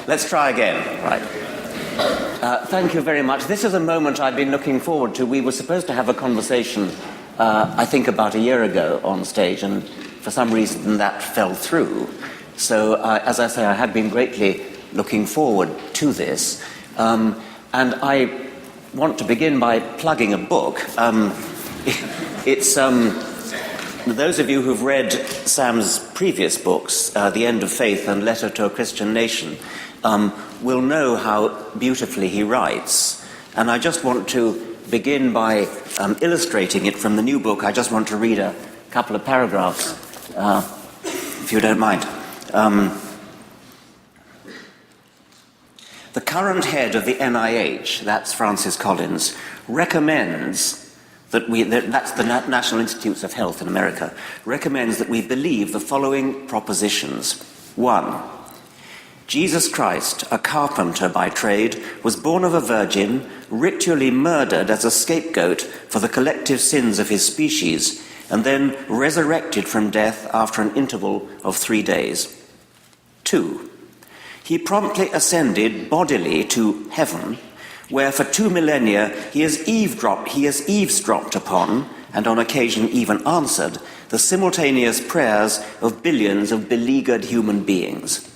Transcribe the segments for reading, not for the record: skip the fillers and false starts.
Let's try again. Right. Thank you very much. This is a moment I've been looking forward to. We were supposed to have a conversation, I think about a year ago on stage, and for some reason that fell through. So, as I say, I had been greatly looking forward to this. And I want to begin by plugging a book. It's those of you who've read Sam's previous books, The End of Faith and Letter to a Christian Nation, will know how beautifully he writes. And I just want to begin by illustrating it from the new book. I just want to read a couple of paragraphs, if you don't mind. The current head of the NIH, that's Francis Collins, recommends that's the National Institutes of Health in America, recommends that we believe the following propositions. 1. Jesus Christ, a carpenter by trade, was born of a virgin, ritually murdered as a scapegoat for the collective sins of his species, and then resurrected from death after an interval of 3 days. 2. He promptly ascended bodily to heaven, where for 2 millennia he has eavesdropped upon, and on occasion even answered, the simultaneous prayers of billions of beleaguered human beings.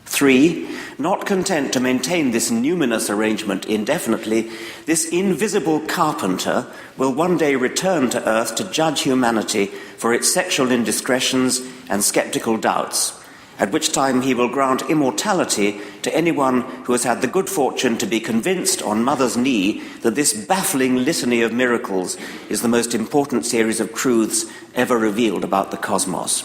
3. Not content to maintain this numinous arrangement indefinitely, this invisible carpenter will one day return to earth to judge humanity for its sexual indiscretions and skeptical doubts, at which time he will grant immortality to anyone who has had the good fortune to be convinced on mother's knee that this baffling litany of miracles is the most important series of truths ever revealed about the cosmos.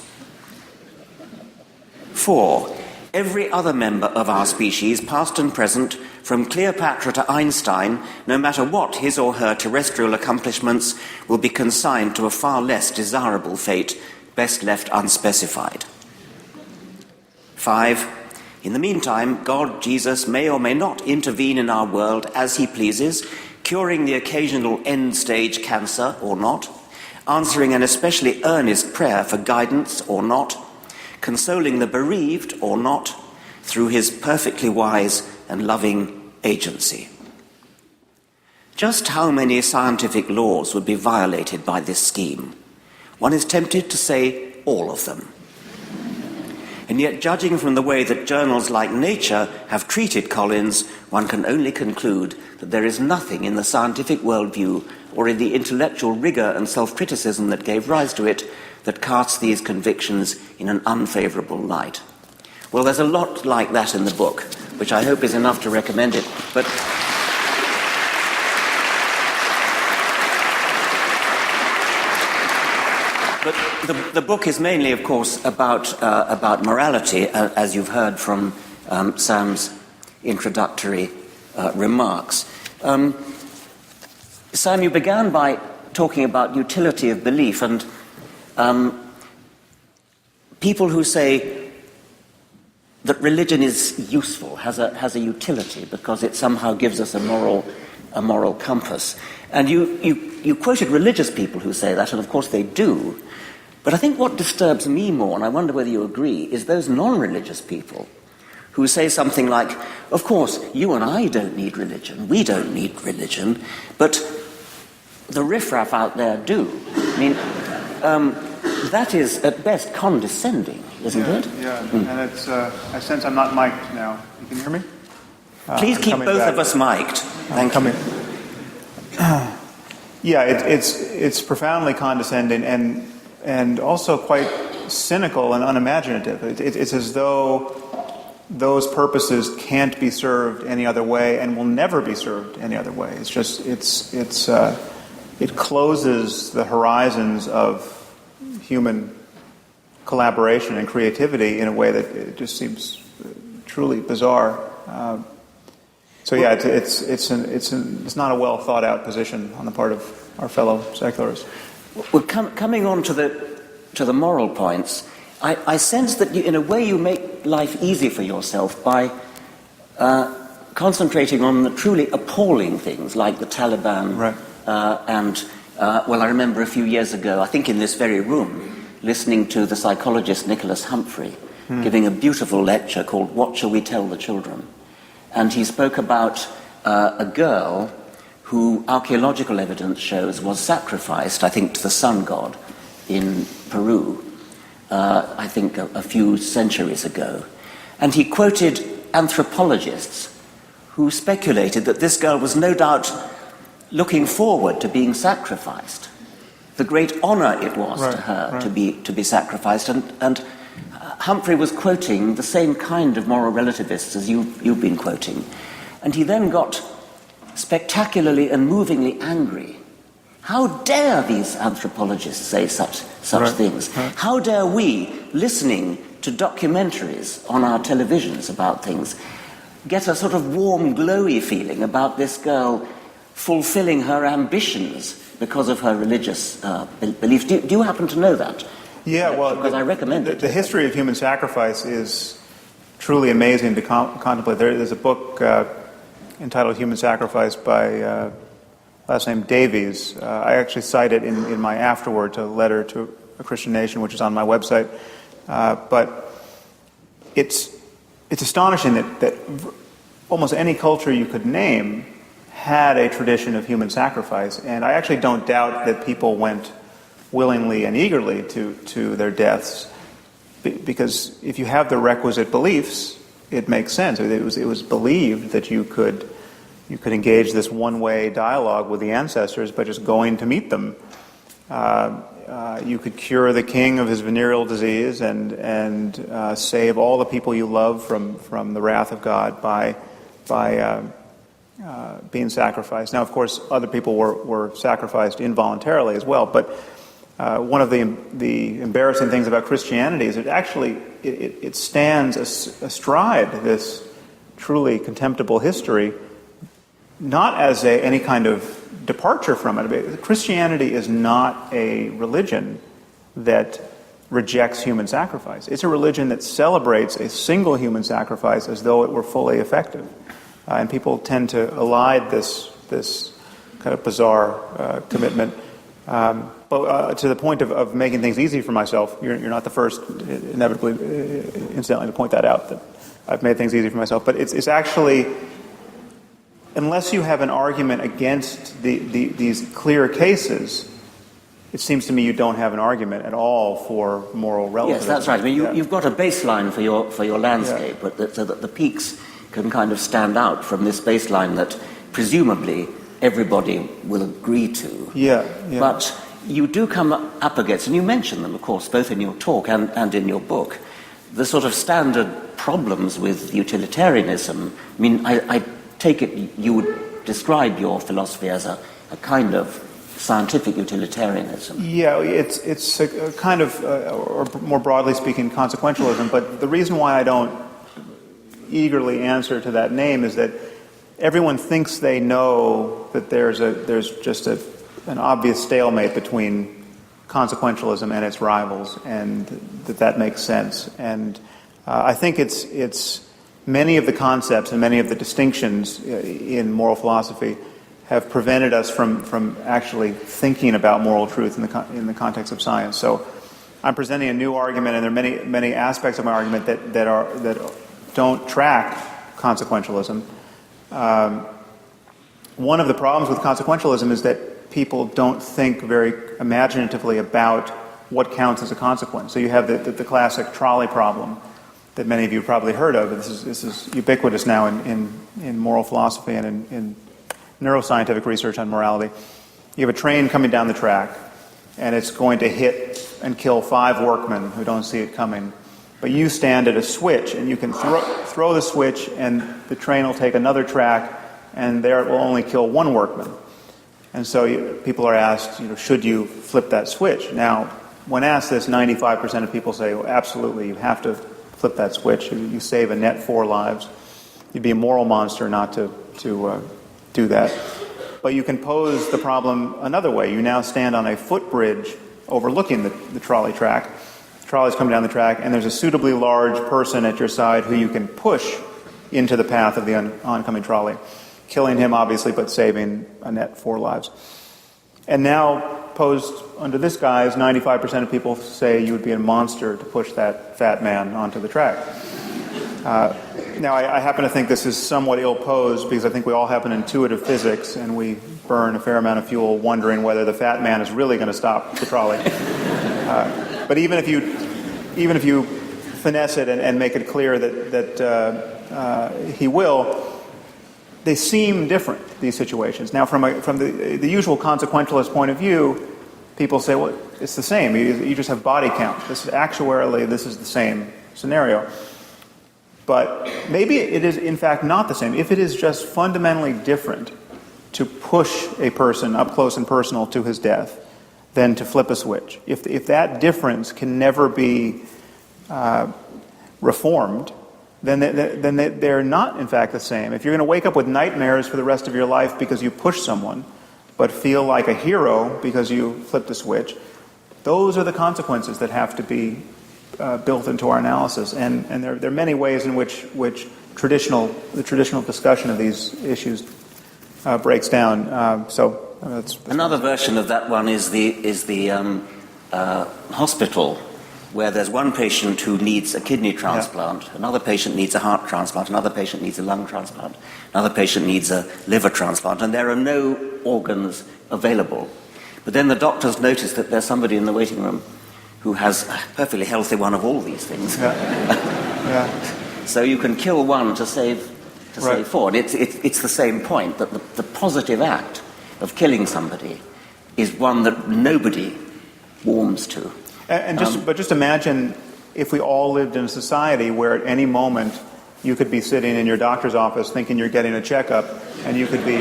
4. Every other member of our species, past and present, from Cleopatra to Einstein, no matter what his or her terrestrial accomplishments, will be consigned to a far less desirable fate, best left unspecified. 5. In the meantime, God, Jesus, may or may not intervene in our world as he pleases, curing the occasional end-stage cancer or not, answering an especially earnest prayer for guidance or not, consoling the bereaved or not, through his perfectly wise and loving agency. Just how many scientific laws would be violated by this scheme? One is tempted to say all of them. And yet, judging from the way that journals like Nature have treated Collins, one can only conclude that there is nothing in the scientific worldview or in the intellectual rigor and self-criticism that gave rise to it that casts these convictions in an unfavorable light. Well, there's a lot like that in the book, which I hope is enough to recommend it. But the book is mainly, of course, about morality, as you've heard from Sam's introductory remarks. Sam, you began by talking about utility of belief, and people who say that religion is useful, has a utility, because it somehow gives us a moral compass. And you quoted religious people who say that, and of course they do. But I think what disturbs me more, and I wonder whether you agree, is those non-religious people who say something like, of course, you and I don't need religion, we don't need religion, but the riffraff out there do. I mean, that is at best condescending, isn't it? Yeah, and it's, I sense I'm not mic'd now. You can hear me? Please keep both of us mic'd. Thank you. Yeah, it's profoundly condescending and also quite cynical and unimaginative. It's as though those purposes can't be served any other way and will never be served any other way. It's just it closes the horizons of human collaboration and creativity in a way that it just seems truly bizarre. So yeah, it's not a well thought out position on the part of our fellow secularists. Well, coming on to the moral points, I sense that in a way you make life easy for yourself by concentrating on the truly appalling things like the Taliban, right. I remember a few years ago, I think in this very room, listening to the psychologist Nicholas Humphrey, giving a beautiful lecture called What Shall We Tell the Children? And he spoke about a girl who archaeological evidence shows was sacrificed, I think, to the sun god in Peru, I think a few centuries ago. And he quoted anthropologists who speculated that this girl was no doubt looking forward to being sacrificed. The great honor it was to her to be sacrificed. And Humphrey was quoting the same kind of moral relativists as you've been quoting. And he then got spectacularly and movingly angry. How dare these anthropologists say such things? How dare we, listening to documentaries on our televisions about things, get a sort of warm, glowy feeling about this girl fulfilling her ambitions because of her religious beliefs. Do you happen to know that? Yeah, well, because I recommend it. The history of human sacrifice is truly amazing to contemplate. There's a book entitled Human Sacrifice by last name Davies. I actually cite it in my afterword to a letter to a Christian nation, which is on my website. But it's astonishing that almost any culture you could name had a tradition of human sacrifice, and I actually don't doubt that people went willingly and eagerly to their deaths, because if you have the requisite beliefs, it makes sense. It was believed that you could engage this one-way dialogue with the ancestors by just going to meet them. You could cure the king of his venereal disease and save all the people you love from the wrath of God by being sacrificed. Now, of course, other people were sacrificed involuntarily as well, but one of the embarrassing things about Christianity is it stands astride this truly contemptible history, not as any kind of departure from it. Christianity is not a religion that rejects human sacrifice. It's a religion that celebrates a single human sacrifice as though it were fully effective. And people tend to elide this kind of bizarre commitment. But to the point of making things easy for myself, you're not the first, inevitably, incidentally, to point that out, that I've made things easy for myself. But it's actually, unless you have an argument against these clear cases, it seems to me you don't have an argument at all for moral relativism. Yes, that's right. I mean, you've got a baseline for your landscape, but so that the peaks can kind of stand out from this baseline that presumably everybody will agree to. Yeah. But you do come up against, and you mention them, of course, both in your talk and in your book, the sort of standard problems with utilitarianism. I mean, I take it you would describe your philosophy as a kind of scientific utilitarianism. Yeah, it's a kind of, or more broadly speaking, consequentialism. But the reason why I don't eagerly answer to that name is that everyone thinks they know that there's just an obvious stalemate between consequentialism and its rivals, and that makes sense. And I think it's many of the concepts and many of the distinctions in moral philosophy have prevented us from actually thinking about moral truth in the context of science. So I'm presenting a new argument, and there are many aspects of my argument that don't track consequentialism. One of the problems with consequentialism is that people don't think very imaginatively about what counts as a consequence. So you have the classic trolley problem that many of you have probably heard of. This is ubiquitous now in moral philosophy and in neuroscientific research on morality. You have a train coming down the track, and it's going to hit and kill 5 workmen who don't see it coming. But you stand at a switch, and you can throw the switch, and the train will take another track, and there it will only kill 1 workman. And so people are asked, should you flip that switch? Now, when asked this, 95% of people say, well, absolutely, you have to flip that switch. You save a net 4 lives. You'd be a moral monster not to do that. But you can pose the problem another way. You now stand on a footbridge overlooking the trolley track. The trolley's coming down the track, and there's a suitably large person at your side who you can push into the path of the oncoming trolley, killing him, obviously, but saving a net 4 lives. And now posed under this guise, 95% of people say you would be a monster to push that fat man onto the track. Now, I happen to think this is somewhat ill-posed because I think we all have an intuitive physics and we burn a fair amount of fuel wondering whether the fat man is really going to stop the trolley. But even if you finesse it and make it clear that he will, they seem different, these situations. Now, from the usual consequentialist point of view, people say, well, it's the same. You just have body count. Actuarially, this is the same scenario. But maybe it is, in fact, not the same. If it is just fundamentally different to push a person up close and personal to his death than to flip a switch, if that difference can never be reformed, then they're not, in fact, the same. If you're going to wake up with nightmares for the rest of your life because you pushed someone, but feel like a hero because you flipped a switch, those are the consequences that have to be built into our analysis, and there are many ways in which the traditional discussion of these issues breaks down. That's another version of that one is the hospital, where there's one patient who needs a kidney transplant, another patient needs a heart transplant, another patient needs a lung transplant, another patient needs a liver transplant, and there are no organs available. But then the doctors notice that there's somebody in the waiting room who has a perfectly healthy one of all these things. So you can kill one to save four. And it's the same point, that the positive act of killing somebody is one that nobody warms to. But just imagine if we all lived in a society where at any moment you could be sitting in your doctor's office thinking you're getting a checkup, and you could be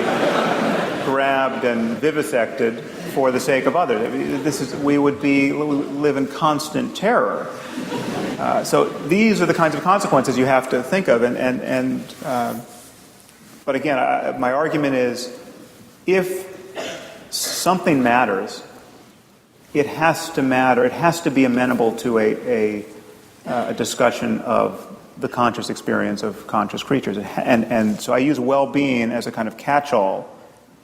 grabbed and vivisected for the sake of others. We would live in constant terror. So these are the kinds of consequences you have to think of. But again, my argument is, if something matters, it has to matter. It has to be amenable to a discussion of the conscious experience of conscious creatures. And so I use well-being as a kind of catch-all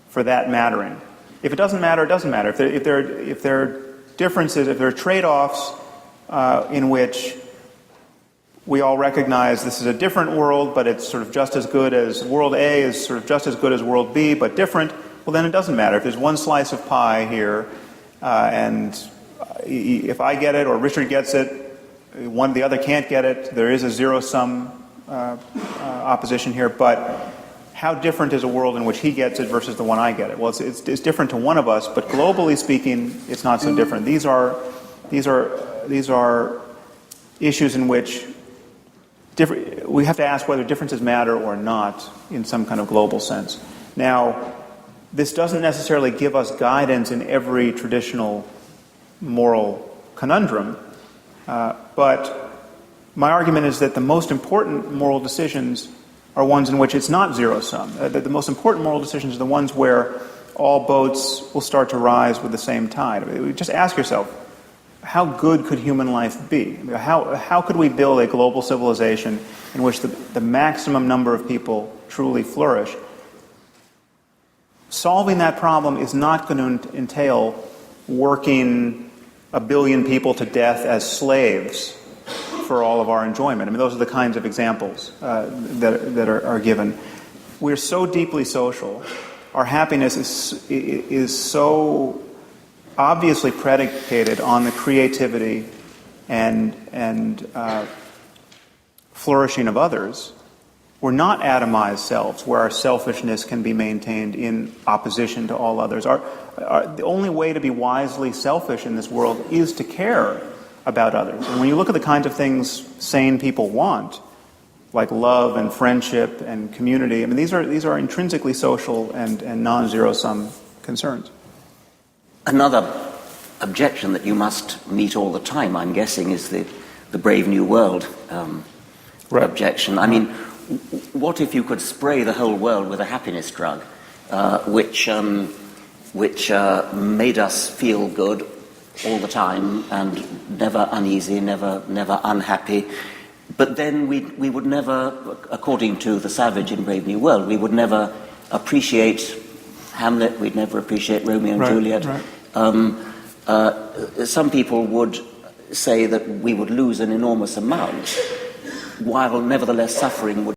for that mattering. If it doesn't matter, it doesn't matter. If there are differences, if there are trade-offs in which we all recognize this is a different world, but it's sort of just as good as world A is sort of just as good as world B, but different, well, then it doesn't matter. If there's one slice of pie here, and if I get it or Richard gets it, the other can't get it, there is a zero-sum opposition here, but how different is a world in which he gets it versus the one I get it? Well, it's different to one of us, but globally speaking, it's not so different. These are issues in which we have to ask whether differences matter or not in some kind of global sense. Now, this doesn't necessarily give us guidance in every traditional moral conundrum, but my argument is that the most important moral decisions are ones in which it's not zero-sum. The most important moral decisions are the ones where all boats will start to rise with the same tide. Just ask yourself, how good could human life be? How could we build a global civilization in which the maximum number of people truly flourish? Solving that problem is not going to entail working 1 billion people to death as slaves for all of our enjoyment. I mean, those are the kinds of examples that are given. We're so deeply social. Our happiness is so obviously predicated on the creativity and flourishing of others. We're not atomized selves where our selfishness can be maintained in opposition to all others. The only way to be wisely selfish in this world is to care about others. And when you look at the kinds of things sane people want, like love and friendship and community, I mean, these are intrinsically social and non-zero-sum concerns. Another objection that you must meet all the time, I'm guessing, is the Brave New World objection. I mean, what if you could spray the whole world with a happiness drug, which made us feel good all the time and never uneasy, never unhappy, but then we would never, according to the savage in Brave New World, we would never appreciate Hamlet, we'd never appreciate Romeo and Juliet. some people would say that we would lose an enormous amount, while nevertheless suffering would